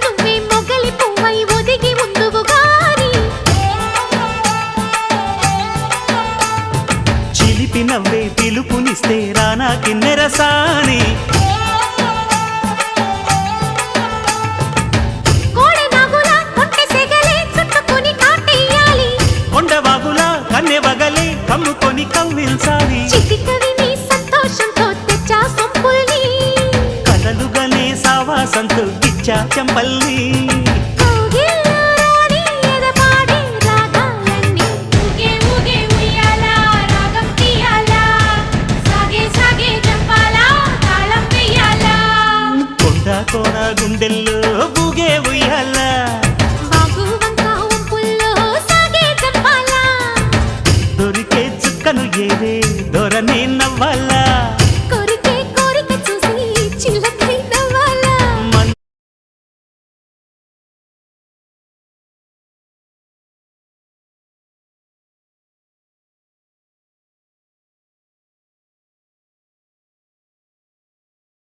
నువ్వే మొగలి పువ్వై ఒదిగి ముందువు గాని చిలిపి నవ్వే పిలుపునిస్తే రానా కిన్నెరసాని కోడెనాగులా కొంటె సెగలే చుట్టుకొని కాటేయాలి కొండవాగులా కన్నె వగలే కమ్ముకొని కవ్వించాలి చిటికవి నీ సంతోషంతో తెచ్చా సొంపుల్ని కలలుగనే సావాసంతో గిచ్చా చెంపల్ని కౌగిల్లో రాణి ఎదపాడే రాగాలన్నీ ఊగే ఊగే ఉయ్యాలా రాగం తీయాలా సాగే సాగే జంపాలా తాళం వేయాలా కొండ కోన గుండెల్లో బూగే ఉయ్యాల బాగు వంక వంపుల్లో సాగే జంపాలా దొరికే చుక్కను ఏరే దొరనే నవ్వాలా